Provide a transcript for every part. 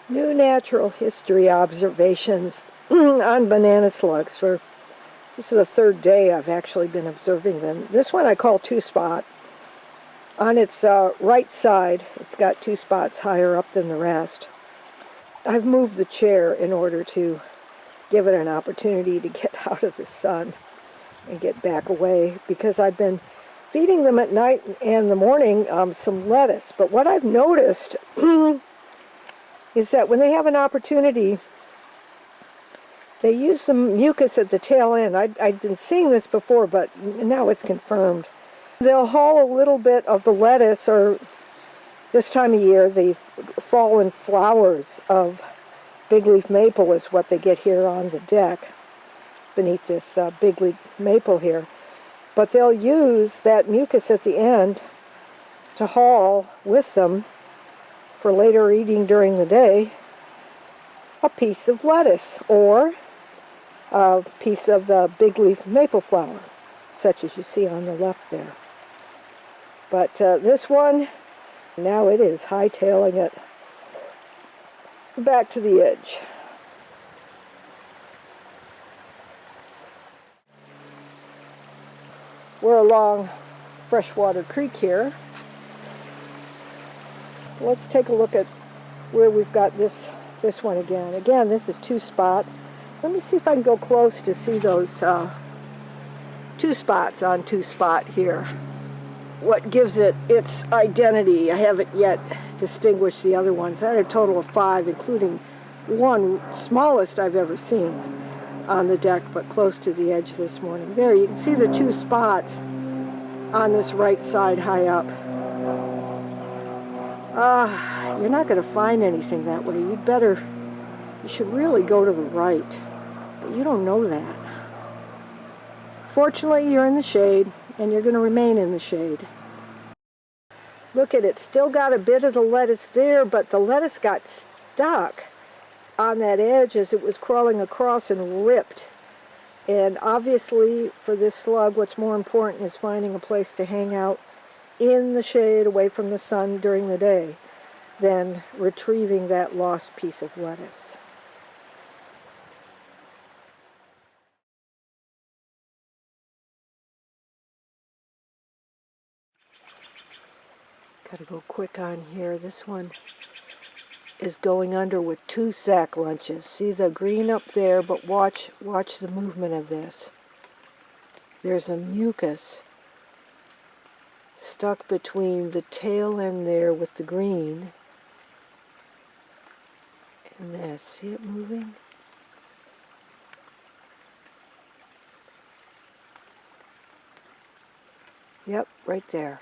New natural history observations on banana slugs. This is the third day I've actually been observing them. This one I call two spot. On its right side, it's got two spots higher up than the rest. I've moved the chair in order to give it an opportunity to get out of the sun and get back away, because I've been feeding them at night and in the morning some lettuce. But what I've noticed is that when they have an opportunity, they use some mucus at the tail end. I'd been seeing this before, but now it's confirmed. They'll haul a little bit of the lettuce, or this time of year, the fallen flowers of big leaf maple is what they get here on the deck beneath this big leaf maple here. But they'll use that mucus at the end to haul with them for later eating during the day a piece of lettuce or a piece of the big leaf maple flower, such as you see on the left there. But this one, now it is hightailing it back to the edge. We're along Freshwater Creek here. Let's take a look at where we've got this one again. Again, this is two spot. Let me see if I can go close to see those two spots on two spot here. What gives it its identity? I haven't yet distinguished the other ones. I had a total of 5, including one smallest I've ever seen on the deck, but close to the edge this morning. There, you can see the two spots on this right side high up. You're not going to find anything that way. You should really go to the right, but you don't know that. Fortunately, you're in the shade, and you're going to remain in the shade. Look at it, still got a bit of the lettuce there, but the lettuce got stuck on that edge as it was crawling across and ripped. And obviously, for this slug, what's more important is finding a place to hang out in the shade away from the sun during the day than retrieving that lost piece of lettuce. Gotta go quick on here. This one is going under with 2 sack lunches. See the green up there, but watch the movement of this. There's a mucus stuck between the tail end there with the green and this. See it moving? Yep, right there.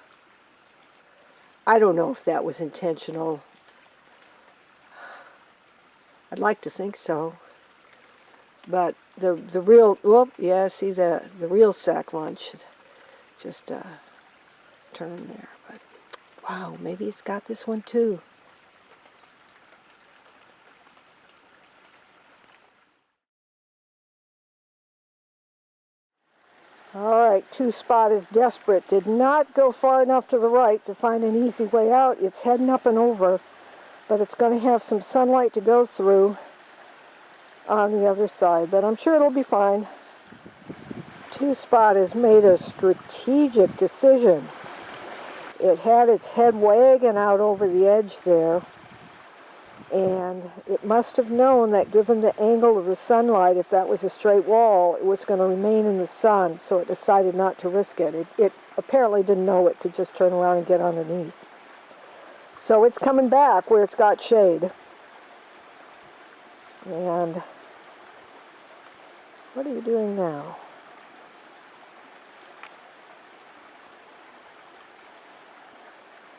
I don't know if that was intentional. I'd like to think so. But the real, whoop, yeah, see the real sack lunch just turned there. But wow, maybe it's got this one too. Alright, two spot is desperate. Did not go far enough to the right to find an easy way out. It's heading up and over, but it's going to have some sunlight to go through on the other side, but I'm sure it'll be fine. Two spot has made a strategic decision. It had its head wagging out over the edge there, and it must have known that given the angle of the sunlight, if that was a straight wall, it was going to remain in the sun, so it decided not to risk it. It apparently didn't know it could just turn around and get underneath. So it's coming back where it's got shade. And what are you doing now?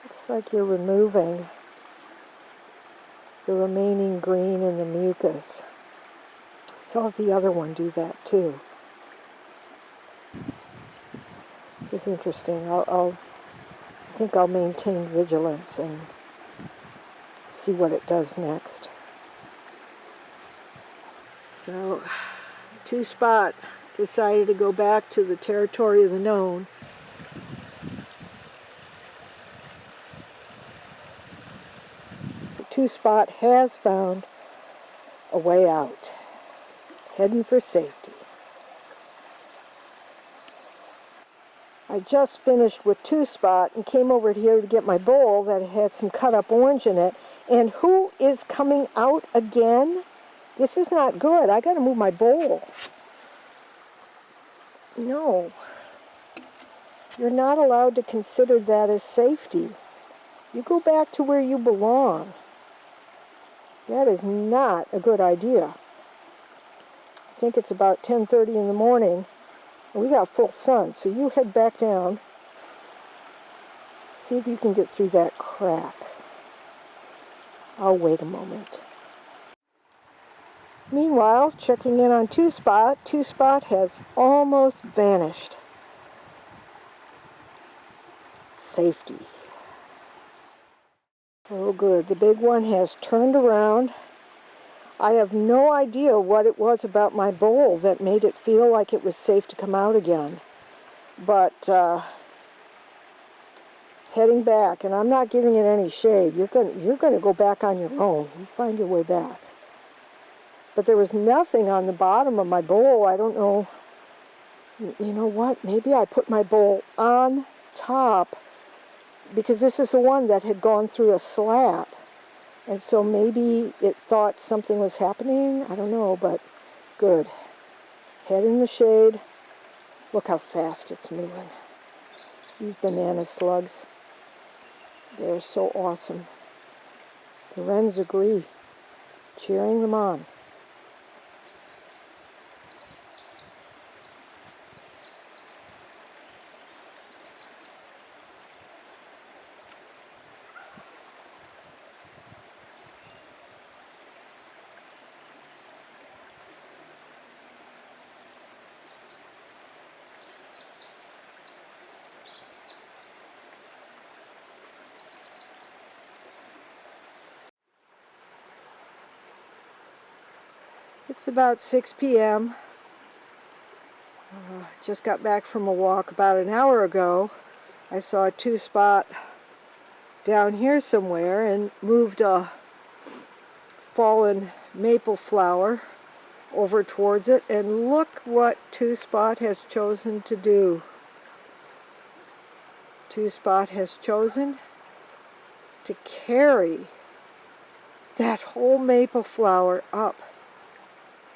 Looks like you're removing the remaining green in the mucus. Saw the other one do that too. This is interesting. I think I'll maintain vigilance and see what it does next. So, two spot decided to go back to the territory of the known. Two-Spot has found a way out, heading for safety. I just finished with Two-Spot and came over here to get my bowl that had some cut up orange in it. And who is coming out again? This is not good. I got to move my bowl. No. You're not allowed to consider that as safety. You go back to where you belong. That is not a good idea. I think it's about 10:30 in the morning. And we got full sun, so you head back down. See if you can get through that crack. I'll wait a moment. Meanwhile, checking in on Two-Spot. Two-Spot has almost vanished. Safety. Oh good, the big one has turned around. I have no idea what it was about my bowl that made it feel like it was safe to come out again. But heading back, and I'm not giving it any shade. You're going to go back on your own. You find your way back. But there was nothing on the bottom of my bowl. I don't know. You know what? Maybe I put my bowl on top because this is the one that had gone through a slat. And so maybe it thought something was happening. I don't know, but good. Head in the shade. Look how fast it's moving. These banana slugs, they're so awesome. The wrens agree, cheering them on. It's about 6 p.m. Just got back from a walk about an hour ago. I saw a Two-Spot down here somewhere and moved a fallen maple flower over towards it. And look what Two-Spot has chosen to do. Two-Spot has chosen to carry that whole maple flower up.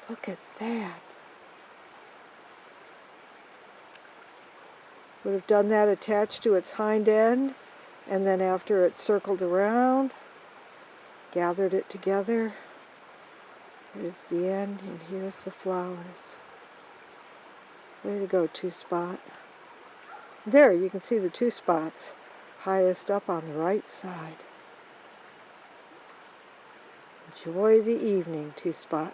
Look at that. Would have done that attached to its hind end, and then after it circled around, gathered it together. Here's the end, and here's the flowers. Way to go, Two-Spot. There, you can see the two spots, highest up on the right side. Enjoy the evening, Two-Spot.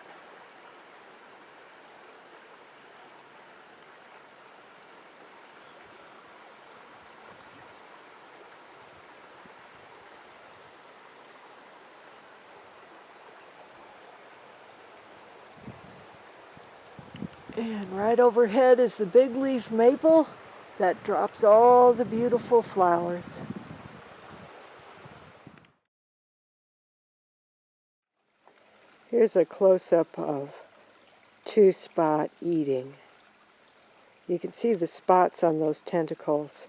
And right overhead is the big leaf maple that drops all the beautiful flowers. Here's a close-up of Two-Spot eating. You can see the spots on those tentacles.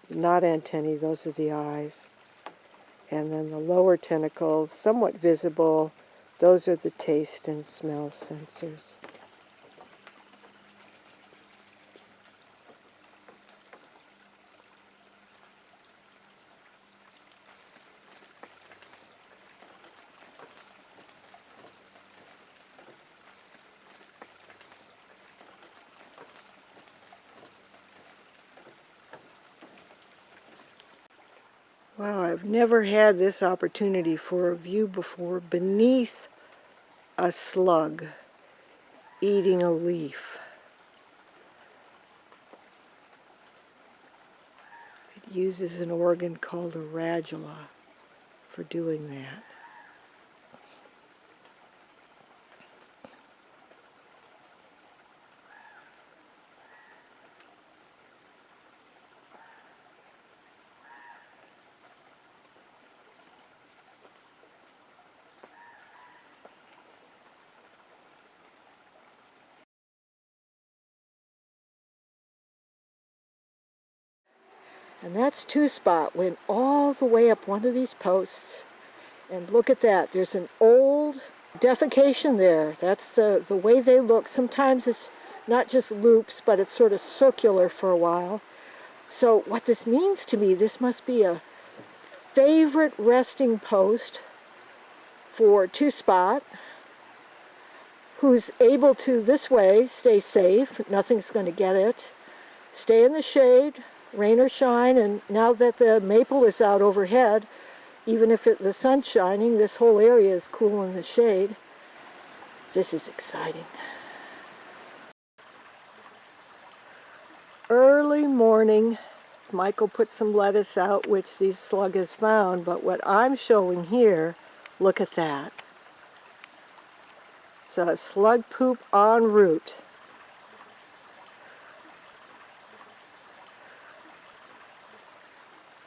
Not antennae, those are the eyes. And then the lower tentacles, somewhat visible, those are the taste and smell sensors. Wow, I've never had this opportunity for a view before beneath a slug eating a leaf. It uses an organ called a radula for doing that. And that's two-spot. Went all the way up one of these posts. And look at that. There's an old defecation there. That's the way they look. Sometimes it's not just loops, but it's sort of circular for a while. So what this means to me, this must be a favorite resting post for two-spot, who's able to, this way, stay safe. Nothing's going to get it. Stay in the shade, rain or shine, and now that the maple is out overhead, even if the sun's shining, this whole area is cool in the shade. This is exciting. Early morning, Michael put some lettuce out, which these slug has found, but what I'm showing here, look at that. It's a slug poop en route.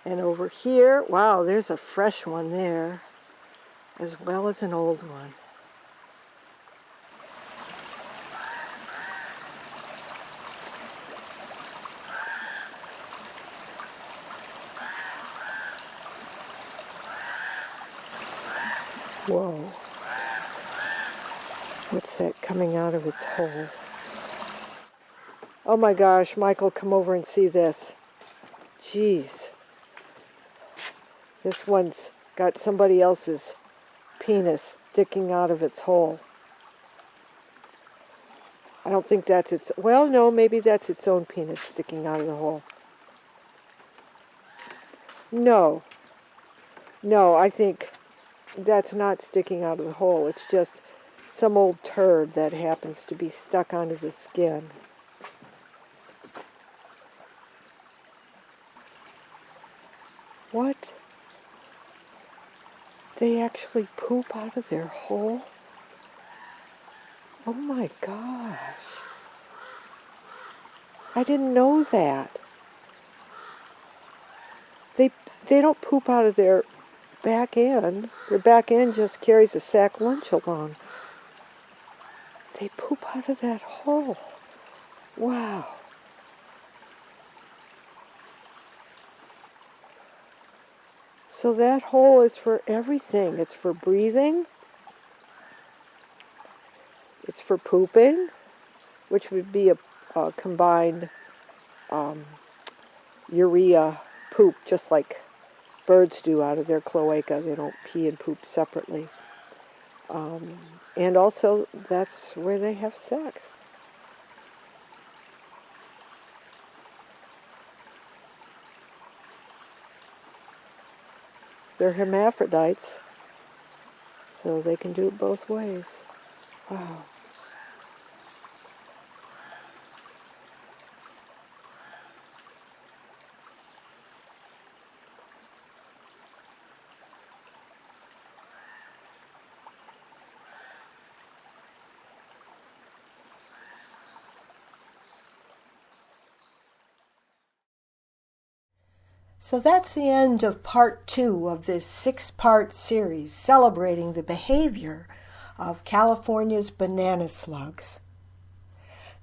And over here, wow, there's a fresh one there, as well as an old one. Whoa. What's that coming out of its hole? Oh my gosh, Michael, come over and see this. Jeez. This one's got somebody else's penis sticking out of its hole. I don't think that's its... Well, no, maybe that's its own penis sticking out of the hole. No. No, I think that's not sticking out of the hole. It's just some old turd that happens to be stuck onto the skin. What? They actually poop out of their hole? Oh my gosh. I didn't know that. They don't poop out of their back end. Their back end just carries a sack lunch along. They poop out of that hole. Wow. So that hole is for everything. It's for breathing. It's for pooping, which would be a combined urea poop, just like birds do out of their cloaca. They don't pee and poop separately. And also, that's where they have sex. They're hermaphrodites, so they can do it both ways. Wow. So that's the end of part 2 of this 6-part series celebrating the behavior of California's banana slugs.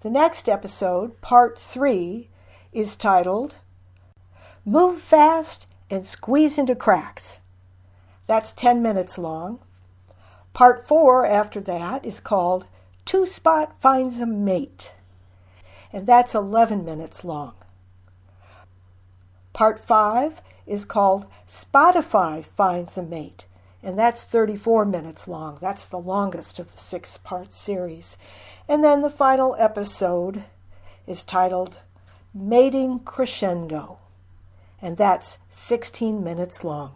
The next episode, part 3, is titled Move Fast and Squeeze into Cracks. That's 10 minutes long. Part 4 after that is called Two-Spot Finds a Mate, and that's 11 minutes long. Part 5 is called Spotify Finds a Mate, and that's 34 minutes long. That's the longest of the 6-part series. And then the final episode is titled Mating Crescendo, and that's 16 minutes long.